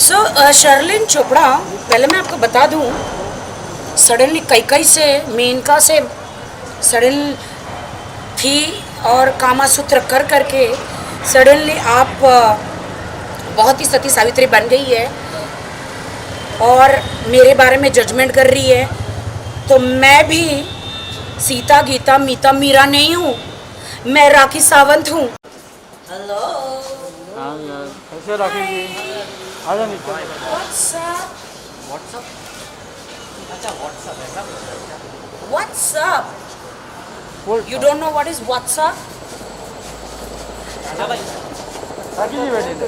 शर्लिन चोपड़ा, पहले मैं आपको बता दूं, सडनली कई से मेनका से सडन थी और कामा सूत्र कर करके सडनली आप बहुत ही सती सावित्री बन गई है और मेरे बारे में जजमेंट कर रही है। तो मैं भी सीता गीता मीता मीरा नहीं हूँ, मैं राखी सावंत हूँ। हेलो। हाँ यार, कैसे राखी जी? आ जा नीचे। WhatsApp WhatsApp? अच्छा व्हाट्सअप ऐसा बोलते हैं क्या? व्हाट्सअप बोल। You don't know what is WhatsApp? Raja भाई, राखी जी बैठे थे।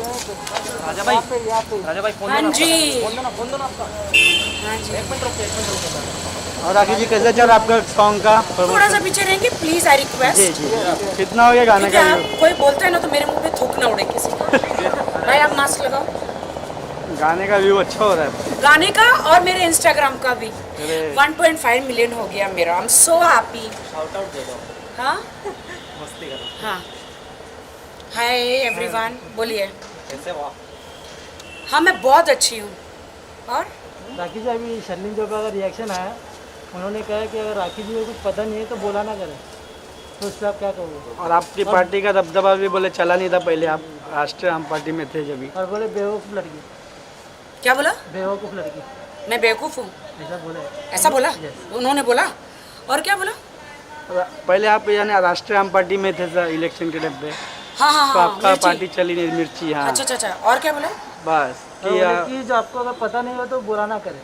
राजा भाई, राजा भाई फोन हाँ दो ना जी। आपका। फोन दो ना आपका। हाँ जी, एक मिनट रुको। और राखी जी कैसे चल आपका सॉन्ग का थोड़ा सा पीछे रहेंगे प्लीज, आई जी रिक्वेस्ट। जी। कितना हो गया गाने क्योंकि का? आप कोई बोलता है ना तो मेरे मुंह पे थूक ना उड़े किसी का। भाई आप मास्क लगाओ। गाने का व्यू अच्छा हो रहा है। गाने का और मेरे इंस्टाग्राम का भी अरे 1.5 मिलियन हो गया मेरा। I am so happy. Shout out दे दो, हाँ मस्ती करो। हाँ, हाय एवरीवन, बोलिए। कैसे वाह? हाँ मैं बहुत अच्छी हूँ। और राखी जी, अभी शर्लिन चोपड़ा का रिएक्शन आया, उन्होंने कहा कि अगर राखी जी को कुछ पता नहीं है तो बोला ना करें, तो उस पर आप क्या कहोगे? और आपकी पार्टी का दबदबा भी बोले चला नहीं था पहले, आप राष्ट्रीय आम पार्टी में थे जब। और बोले बेवकूफ़ लड़की, क्या बोला? बेवकूफ़ लड़की, मैं बेवकूफ़ हूँ, ऐसा बोले। ऐसा बोला? Yes. उन्होंने बोला? और क्या बोला? पहले आप यानी राष्ट्रीय आम पार्टी में थे सर, इलेक्शन के टाइम पे, हाँ हाँ तो हाँ, आपका मिर्ची। पार्टी चली नहीं, मिर्ची। हाँ अच्छा अच्छा अच्छा, और क्या बोला? बस और कि बोले कि जो आपको अगर पता नहीं हो तो बोला ना करें।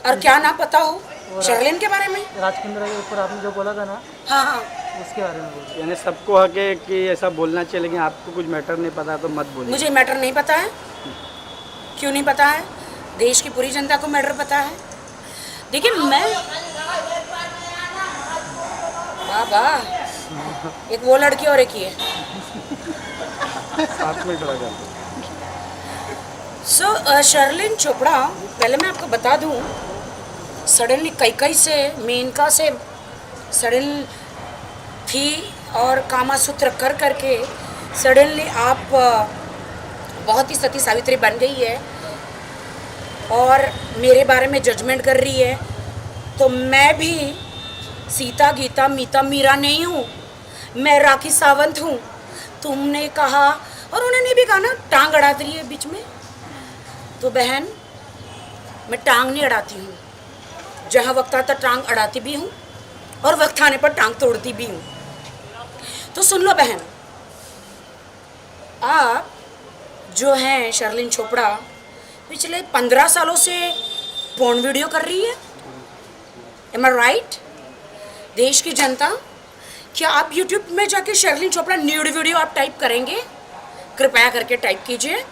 और क्या ना पता हो शर्लिन के बारे में? राजकुंद्रा के ऊपर आपने जो बोला था ना, हाँ हाँ, उसके बारे में बोले। यानी सबको हक है कि ऐसा बोलना चाहिए, लेकिन आपको कुछ मैटर नहीं पता तो मत बोलिए। मुझे मैटर नहीं पता है। क्यों नहीं पता है? देश की पूरी जनता को मैटर पता है। देखिए मैं वाह, एक वो लड़की और एक ये। 7 मिनट रह गए। शर्लिन चोपड़ा, पहले मैं आपको बता दूं, सडनली कई से मेनका से सडन थी और कामा सूत्र कर करके सडनली आप बहुत ही सती सावित्री बन गई है और मेरे बारे में जजमेंट कर रही है। तो मैं भी सीता गीता मीता मीरा नहीं हूँ, मैं राखी सावंत हूँ। तुमने कहा और उन्होंने भी कहा ना टांग अड़ाती रही है बीच में। तो बहन, मैं टांग नहीं अड़ाती हूँ, जहाँ वक्त आता टांग अड़ाती भी हूँ और वक्त आने पर टांग तोड़ती भी हूँ। तो सुन लो बहन, आप जो हैं शर्लिन चोपड़ा, पिछले 15 सालों से पोर्न वीडियो कर रही है। एम आई राइट? देश की जनता, क्या आप यूट्यूब में जाके शर्लिन चोपड़ा न्यूड वीडियो आप टाइप करेंगे? कृपया करके टाइप कीजिए,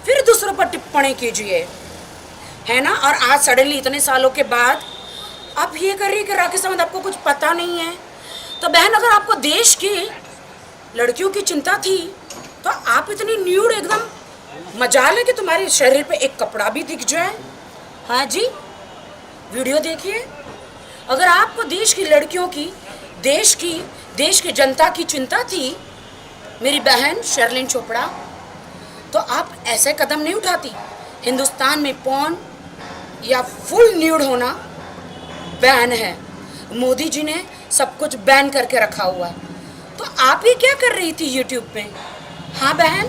फिर दूसरों पर टिप्पणी कीजिए, है ना। और आज सडनली इतने सालों के बाद आप ये कर रही है कि राखी सावंत आपको कुछ पता नहीं है। तो बहन, अगर आपको देश की लड़कियों की चिंता थी तो आप इतनी न्यूड एकदम, मजाल है कि तुम्हारे शरीर पे एक कपड़ा भी दिख जाए। हाँ जी, वीडियो देखिए। अगर आपको देश की लड़कियों की, देश की जनता की चिंता थी मेरी बहन शर्लिन चोपड़ा, तो आप ऐसे कदम नहीं उठाती। हिंदुस्तान में पॉर्न या फुल न्यूड होना बैन है। मोदी जी ने सब कुछ बैन करके रखा हुआ है। तो आप ही क्या कर रही थी यूट्यूब पे? हाँ बहन,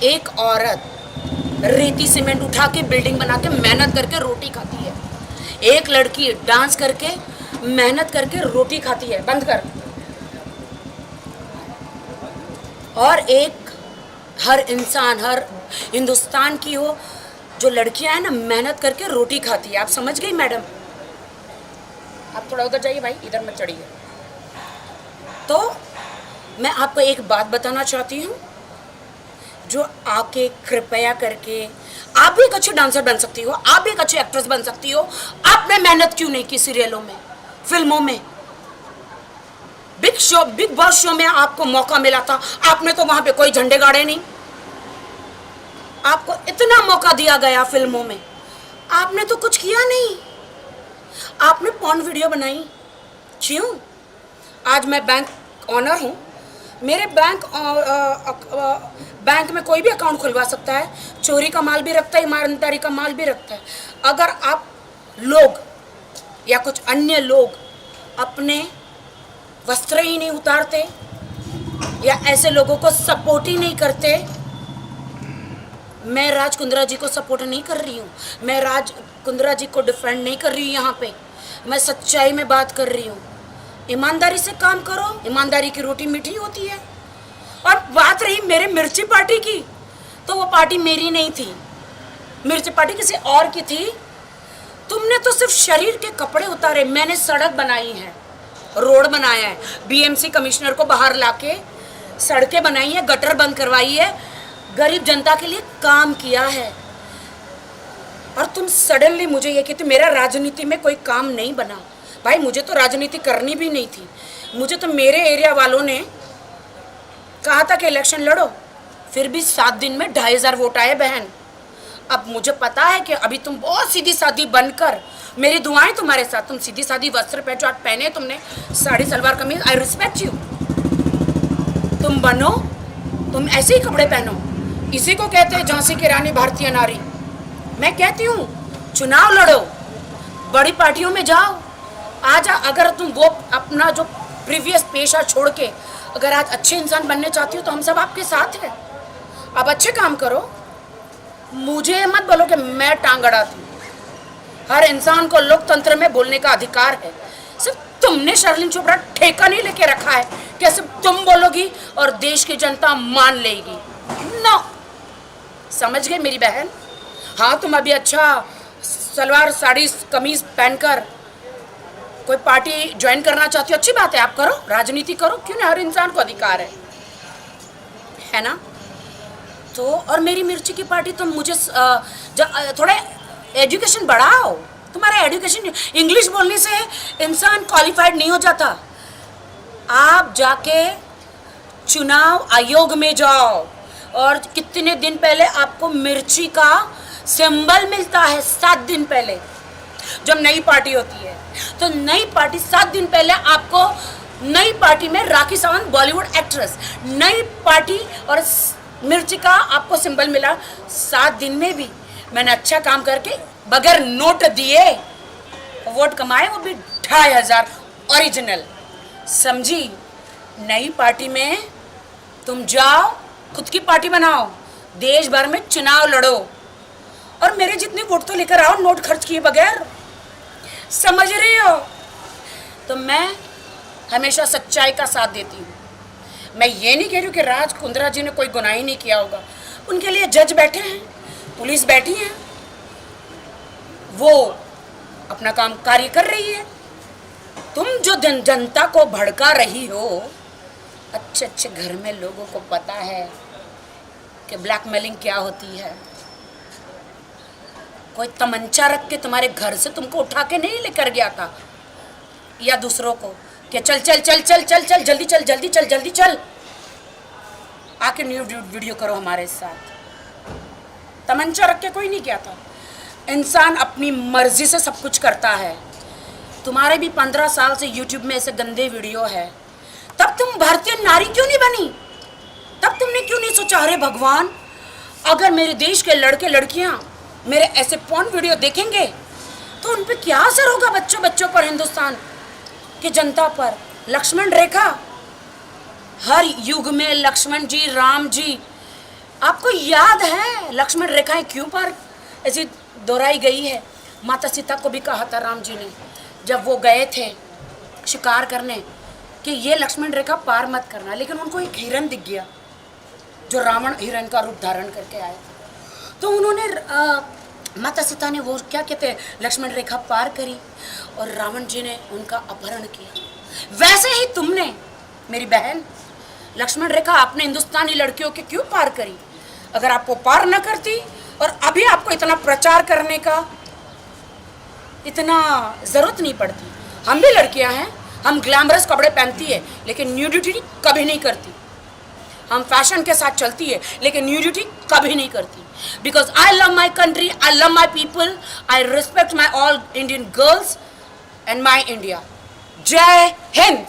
एक औरत रेती सीमेंट उठा के बिल्डिंग बना के मेहनत करके रोटी खाती है, एक लड़की डांस करके मेहनत करके रोटी खाती है, बंद कर। और एक हर इंसान, हर हिंदुस्तान की हो जो लड़कियां हैं ना, मेहनत करके रोटी खाती है। आप समझ गई मैडम? आप थोड़ा उधर जाइए भाई, इधर मत चढ़िए। तो मैं आपको एक बात बताना चाहती हूँ, जो आके कृपया करके, आप भी एक अच्छी डांसर बन सकती हो, आप भी एक अच्छी एक्ट्रेस बन सकती हो। आपने मेहनत क्यों नहीं की सीरियलों में, फिल्मों में? बिग बॉस शो में आपको मौका मिला था, आपने तो वहां पे कोई झंडे गाड़े नहीं। आपको इतना मौका दिया गया फिल्मों में, आपने तो कुछ किया नहीं। आपने पॉर्न वीडियो बनाई, क्यों? आज मैं बैंक ऑनर हूँ, मेरे बैंक में कोई भी अकाउंट खुलवा सकता है, चोरी का माल भी रखता है, ईमानदारी का माल भी रखता है। अगर आप लोग या कुछ अन्य लोग अपने वस्त्र ही नहीं उतारते या ऐसे लोगों को सपोर्ट ही नहीं करते, मैं राज कुंद्रा जी को सपोर्ट नहीं कर रही हूँ, मैं राज कुंद्रा जी को डिफेंड नहीं कर रही हूँ। यहाँ पे मैं सच्चाई में बात कर रही हूँ। ईमानदारी से काम करो, ईमानदारी की रोटी मीठी होती है। और बात रही मेरे मिर्ची पार्टी की, तो वो पार्टी मेरी नहीं थी, मिर्ची पार्टी किसी और की थी। तुमने तो सिर्फ शरीर के कपड़े उतारे, मैंने सड़क बनाई है, रोड बनाया है, बीएमसी कमिश्नर को बाहर लाके सड़कें बनाई है, गटर बंद करवाई है, गरीब जनता के लिए काम किया है। और तुम सडनली मुझे ये कहते मेरा राजनीति में कोई काम नहीं बना। भाई मुझे तो राजनीति करनी भी नहीं थी, मुझे तो मेरे एरिया वालों ने कहा था कि इलेक्शन लड़ो, फिर भी 7 दिन में 2500 वोट आए बहन। अब मुझे पता है कि अभी तुम बहुत सीधी सादी बनकर, मेरी दुआएं तुम्हारे साथ, तुम सीधी सादी वस्त्र जो आज पहने तुमने, sari salwar kameez, I respect you. तुम बनो, तुम ऐसे ही कपड़े पहनो, इसी को कहते हैं झांसी की रानी भारतीय नारी। मैं कहती हूँ चुनाव लड़ो, बड़ी पार्टियों में जाओ, आज अगर तुम वो अपना जो प्रीवियस पेशा छोड़ के अगर आज अच्छे इंसान बनने चाहती हो तो हम सब आपके साथ हैं। अब अच्छे काम करो, मुझे मत बोलो कि मैं टांग अड़ाती हूँ। हर इंसान को लोकतंत्र में बोलने का अधिकार है। सिर्फ तुमने शर्लिन चोपड़ा ठेका नहीं लेके रखा है कि सिर्फ तुम बोलोगी और देश की जनता मान लेगी। नो, समझ गए मेरी बहन? हाँ, तुम अभी अच्छा सलवार साड़ी कमीज पहनकर कोई पार्टी ज्वाइन करना चाहती हो, अच्छी बात है, आप करो, राजनीति करो, क्यों नहीं, हर इंसान को अधिकार है ना। तो और मेरी मिर्ची की पार्टी, तुम मुझे थोड़ा एजुकेशन बढ़ाओ। तुम्हारा एजुकेशन, इंग्लिश बोलने से इंसान क्वालिफाइड नहीं हो जाता। आप जाके चुनाव आयोग में जाओ और कितने दिन पहले आपको मिर्ची का सिंबल मिलता है। 7 दिन पहले जब नई पार्टी होती है तो नई पार्टी 7 दिन पहले आपको, नई पार्टी में राखी सावंत बॉलीवुड एक्ट्रेस, नई पार्टी और मिर्ची का आपको सिंबल मिला। 7 दिन में भी मैंने अच्छा काम करके बगैर नोट दिए वोट कमाए, वो भी 2500 ओरिजिनल। समझी? नई पार्टी में तुम जाओ, खुद की पार्टी बनाओ, देश भर में चुनाव लड़ो और मेरे जितने वोट तो लेकर आओ, नोट खर्च किए बगैर। समझ रही हो? तो मैं हमेशा सच्चाई का साथ देती हूँ। मैं ये नहीं कह रही हूँ कि राज कुंद्रा जी ने कोई गुनाह ही नहीं किया होगा, उनके लिए जज बैठे हैं, पुलिस बैठी है, वो अपना काम कार्य कर रही है। तुम जो जनता को भड़का रही हो, अच्छे अच्छे घर में लोगों को पता है कि ब्लैकमेलिंग क्या होती है। कोई तमंचा रख के तुम्हारे घर से तुमको उठा के नहीं लेकर गया था, या दूसरों को कि चल चल चल चल चल चल जल्दी चल जल्दी चल जल्दी चल, आके न्यू वीडियो करो हमारे साथ। तमंचा रख के कोई नहीं किया था। इंसान अपनी मर्जी से सब कुछ करता है। तुम्हारे भी 15 साल से यूट्यूब में ऐसे गंदे वीडियो है, तब तुम भारतीय नारी क्यों नहीं बनी? तब तुमने क्यों नहीं सोचा अरे भगवान, अगर मेरे देश के लड़के लड़कियां मेरे ऐसे पॉर्न वीडियो देखेंगे तो उन पे क्या असर होगा, बच्चों पर, हिंदुस्तान की जनता पर। लक्ष्मण रेखा, हर युग में लक्ष्मण जी, राम जी, आपको याद है लक्ष्मण रेखाएं क्यों पार ऐसी दोहराई गई है? माता सीता को भी कहा था राम जी ने, जब वो गए थे शिकार करने, कि ये लक्ष्मण रेखा पार मत करना, लेकिन उनको एक हिरन दिख गया जो रावण हिरन का रूप धारण करके आया, तो उन्होंने माता सीता ने वो क्या कहते हैं लक्ष्मण रेखा पार करी और रावण जी ने उनका अपहरण किया। वैसे ही तुमने मेरी बहन लक्ष्मण रेखा अपने हिंदुस्तानी लड़कियों के क्यों पार करी? अगर आप वो पार न करती और अभी आपको इतना प्रचार करने का इतना ज़रूरत नहीं पड़ती। हम भी लड़कियां हैं, हम ग्लैमरस कपड़े पहनती है लेकिन न्यूडिटी कभी नहीं करती। हम फैशन के साथ चलती है लेकिन न्यूडिटी कभी नहीं करती। Because I love my country, I love my people, I respect my all Indian girls and my India. जय हिंद।